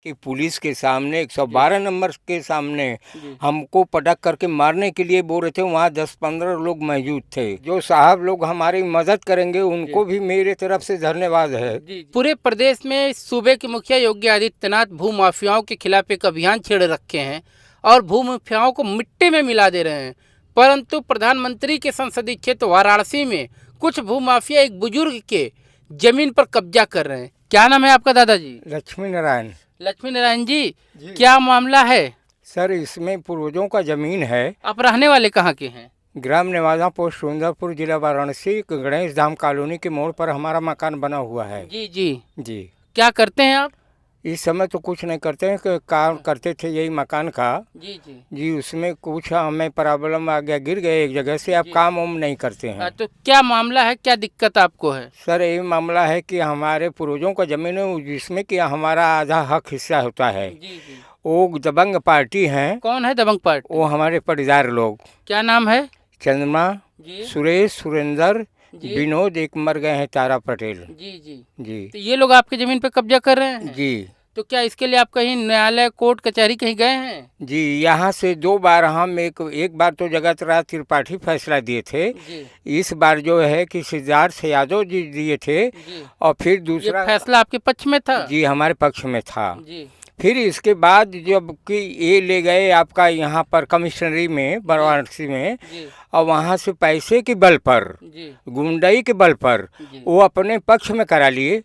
कि पुलिस के सामने 112 नंबर के सामने जी। हमको पटक करके मारने के लिए बोल रहे थे। वहाँ 10-15 लोग मौजूद थे। जो साहब लोग हमारी मदद करेंगे उनको भी मेरे तरफ से धन्यवाद है। जी। पूरे प्रदेश में सूबे के मुखिया योगी आदित्यनाथ भू माफियाओं के खिलाफ एक अभियान छेड़ रखे हैं और भू माफियाओं को मिट्टी में मिला दे रहे हैं, परंतु प्रधानमंत्री के संसदीय क्षेत्र वाराणसी में कुछ भू माफिया एक बुजुर्ग के जमीन पर कब्जा कर रहे हैं। क्या नाम है आपका दादाजी? लक्ष्मी नारायण लक्ष्मी नारायण जी, क्या मामला है? सर, इसमें पूर्वजों का जमीन है। आप रहने वाले कहाँ के हैं? ग्राम नेवाजा पोस्ट सुंदरपुर, जिला वाराणसी, गणेश धाम कॉलोनी के मोड़ पर हमारा मकान बना हुआ है। जी जी जी। क्या करते हैं आप? इस समय तो कुछ नहीं करते हैं, काम करते थे यही मकान का। जी जी जी, उसमें कुछ हमें प्रॉब्लम आ गया, गिर गए एक जगह से। अब काम वाम नहीं करते हैं। तो क्या मामला है, क्या दिक्कत आपको है? सर, ये मामला है कि हमारे पूर्वजों का जमीन है जिसमें कि हमारा आधा हक हिस्सा होता है। जी जी। वो दबंग पार्टी हैं। कौन है दबंग पार्टी? वो हमारे पटीदार लोग। क्या नाम है? चंद्रमा, जी सुरेश, सुरेंद्र, जी विनोद, एक मर गए हैं, तारा पटेल। जी जी। जी तो ये लोग आपकी जमीन पे कब्जा कर रहे हैं? जी तो क्या इसके लिए आप कहीं न्यायालय, कोर्ट कचहरी कहीं गए हैं? जी। यहाँ से 2 बार हम एक बार तो जगत राज त्रिपाठी फैसला दिए थे। जी इस बार जो है कि सिद्धार्थ यादव जी दिए थे। जी। और फिर ये दूसरा फैसला आपके पक्ष में था? जी हमारे पक्ष में था। जी फिर इसके बाद जब कि ये ले गए आपका यहाँ पर कमिश्नरी में वाराणसी में, जी और वहाँ से पैसे के बल पर, जी गुंडई के बल पर जी वो अपने पक्ष में करा लिए।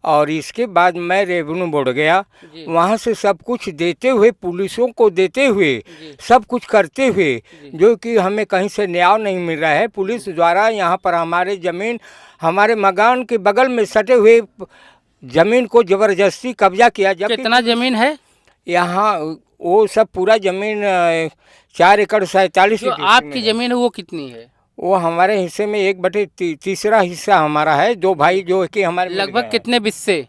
और इसके बाद मैं रेवेन्यू बोर्ड गया। जी वहाँ से सब कुछ देते हुए, पुलिसों को देते हुए, जी सब कुछ करते हुए, जी। जो कि हमें कहीं से न्याय नहीं मिल रहा है। पुलिस द्वारा यहाँ पर हमारे ज़मीन, हमारे मकान के बगल में सटे हुए ज़मीन को ज़बरदस्ती कब्जा किया। जबकि कितना जमीन है? यहाँ वो सब पूरा ज़मीन 4 एकड़ 47 जो आपकी जमीन है वो कितनी है? वो हमारे हिस्से में 1/3 हिस्सा हमारा है। 2 भाई जो है कि हमारे मिल गए लगभग हैं। कितने बिस्से?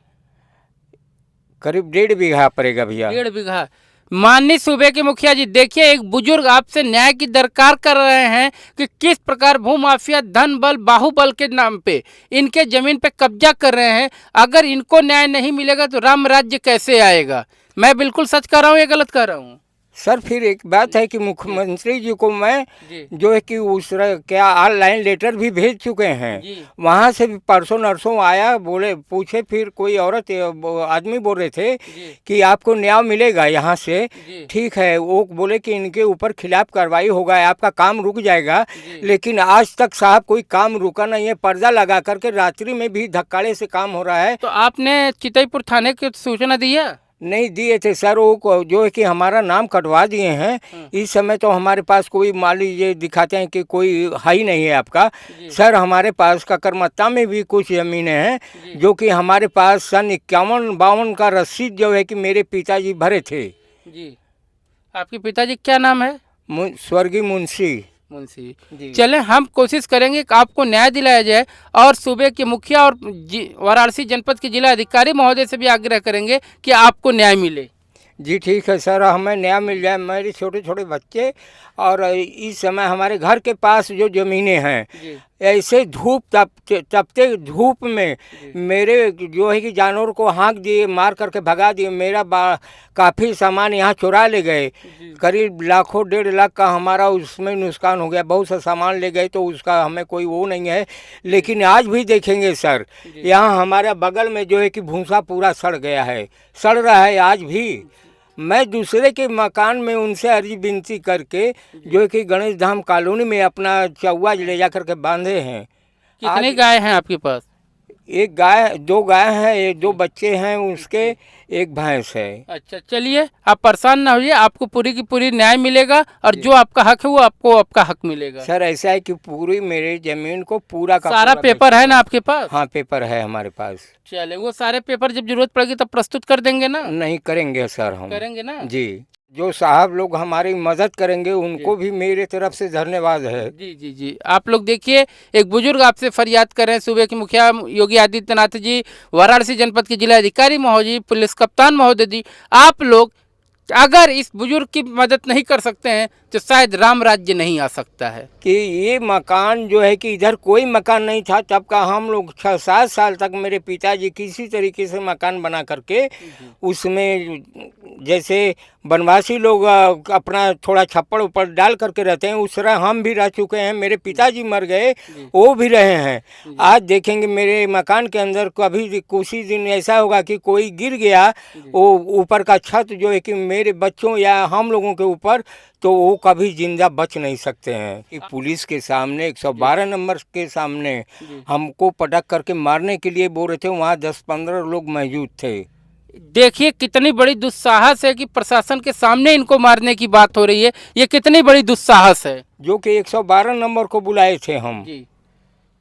करीब 1.5 बीघा पड़ेगा भैया। 1.5 बीघा। माननीय सूबे के मुखिया जी, देखिए एक बुजुर्ग आपसे न्याय की दरकार कर रहे हैं कि किस प्रकार भूमाफिया धन बल बाहुबल के नाम पे इनके जमीन पे कब्जा कर रहे हैं। अगर इनको न्याय नहीं मिलेगा तो राम राज्य कैसे आएगा? मैं बिल्कुल सच कर रहा हूँ या गलत कर रहा हूँ? सर, फिर एक बात है कि मुख्यमंत्री जी को मैं जी जो है कि उस क्या ऑनलाइन लेटर भी भेज चुके हैं। जी वहाँ से भी परसों नरसों आया, बोले पूछे, फिर कोई औरत आदमी बोल रहे थे जी कि आपको न्याय मिलेगा यहाँ से। जी ठीक है, वो बोले कि इनके ऊपर खिलाफ कार्रवाई होगा, आपका काम रुक जाएगा। जी। लेकिन आज तक साहब कोई काम रुका नहीं है। पर्दा लगा करके रात्रि में भी धक्काड़े से काम हो रहा है। तो आपने चितईपुर थाने की सूचना दिया? नहीं दिए थे सर। वो जो है कि हमारा नाम कटवा दिए हैं। इस समय तो हमारे पास कोई, मान लीजिए दिखाते हैं कि कोई है ही नहीं है आपका। जी सर, हमारे पास ककरमत्ता में भी कुछ ज़मीनें हैं जी जो कि हमारे पास सन 51-52 का रसीद जो है कि मेरे पिताजी भरे थे। जी। आपके पिताजी क्या नाम है? स्वर्गीय मुंशी मुंशी। जी। चलें, हम कोशिश करेंगे कि आपको न्याय दिलाया जाए और सूबे के मुखिया और वाराणसी जनपद के जिला अधिकारी महोदय से भी आग्रह करेंगे कि आपको न्याय मिले। जी ठीक है सर, हमें न्याय मिल जाए। मेरे छोटे छोटे बच्चे और इस समय हमारे घर के पास जो ज़मीनें हैं, जी ऐसे धूप तपते धूप में मेरे जो है कि जानवर को हाँक दिए, मार करके भगा दिए। मेरा काफ़ी सामान यहाँ चुरा ले गए। करीब लाखों 1.5 लाख का हमारा उसमें नुकसान हो गया। बहुत सा सामान ले गए तो उसका हमें कोई वो नहीं है। लेकिन आज भी देखेंगे सर, यहाँ हमारे बगल में जो है कि भूसा पूरा सड़ गया है, सड़ रहा है आज भी। मैं दूसरे के मकान में उनसे अर्जी विनती करके जो है कि गणेश धाम कॉलोनी में अपना चौवा ले जा करके बांधे हैं। कितने गाय हैं आपके पास? 1 गाय, 2 गाय हैं, 2 बच्चे हैं उसके, 1 भैंस है। अच्छा, चलिए आप परेशान ना होइए, आपको पूरी की पूरी न्याय मिलेगा और जो आपका हक है वो आपको आपका हक मिलेगा। सर, ऐसा है कि पूरी मेरे जमीन को पूरा का सारा पूरा पेपर है ना आपके पास? हाँ, पेपर है हमारे पास। चले, वो सारे पेपर जब जरूरत पड़ेगी तब प्रस्तुत कर देंगे ना? नहीं करेंगे सर, हम करेंगे ना? जी। जो साहब लोग हमारी मदद करेंगे उनको भी मेरे तरफ से धन्यवाद है। जी जी जी। आप लोग देखिए, एक बुजुर्ग आपसे फरियाद कर रहे हैं। सूबे के मुखिया योगी आदित्यनाथ जी, वाराणसी जनपद के जिला अधिकारी महोदय, पुलिस कप्तान महोदय जी, आप लोग अगर इस बुजुर्ग की मदद नहीं कर सकते हैं तो शायद राम राज्य नहीं आ सकता है। कि ये मकान जो है कि इधर कोई मकान नहीं था तब का, हम लोग 6-7 साल तक मेरे पिताजी किसी तरीके से मकान बना करके उसमें, जैसे वनवासी लोग अपना थोड़ा छप्पड़ ऊपर डाल करके रहते हैं, उस तरह हम भी रह चुके हैं। मेरे पिताजी मर गए, वो भी रहे हैं। आज देखेंगे मेरे मकान के अंदर कभी कुछ ही दिन ऐसा होगा कि कोई गिर गया, वो ऊपर का छत जो है कि मेरे बच्चों या हम लोगों के ऊपर, तो वो कभी जिंदा बच नहीं सकते हैं। कि पुलिस के सामने 112 नंबर के सामने हमको पटक करके मारने के लिए बोल रहे थे, वहाँ 10-15 लोग मौजूद थे। देखिए कितनी बड़ी दुस्साहस है कि प्रशासन के सामने इनको मारने की बात हो रही है। ये कितनी बड़ी दुस्साहस है, जो कि 112 नंबर को बुलाए थे हम। जी।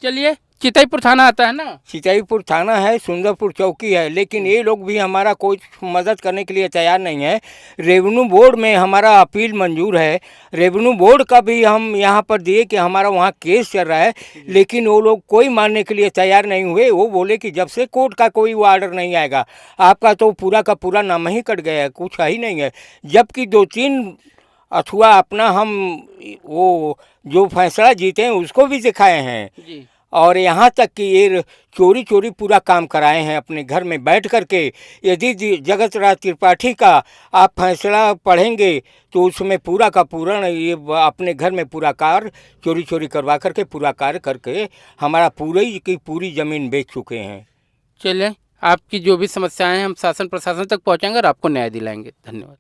चलिए, चितईपुर थाना आता है ना? चितईपुर थाना है, सुंदरपुर चौकी है, लेकिन ये लोग भी हमारा कोई मदद करने के लिए तैयार नहीं है। रेवेन्यू बोर्ड में हमारा अपील मंजूर है, रेवेन्यू बोर्ड का भी हम यहाँ पर दिए कि हमारा वहाँ केस चल रहा है, लेकिन वो लोग कोई मानने के लिए तैयार नहीं हुए। वो बोले कि जब से कोर्ट का कोई वो ऑर्डर नहीं आएगा, आपका तो पूरा का पूरा नाम ही कट गया है, कुछ ही नहीं है। जबकि 2-3 अथवा अपना हम वो जो फैसला जीते हैं उसको भी दिखाए हैं, जी। और यहाँ तक कि ये चोरी चोरी पूरा काम कराए हैं अपने घर में बैठ करके। यदि जगत राज त्रिपाठी का आप फैसला पढ़ेंगे तो उसमें पूरा का पूरा ये अपने घर में पूरा कार्य चोरी चोरी करवा करके पूरा कार्य करके हमारा पूरी की पूरी ज़मीन बेच चुके हैं। चलिए, आपकी जो भी समस्याएं हैं हम शासन प्रशासन तक पहुंचाएंगे और आपको न्याय दिलाएंगे। धन्यवाद।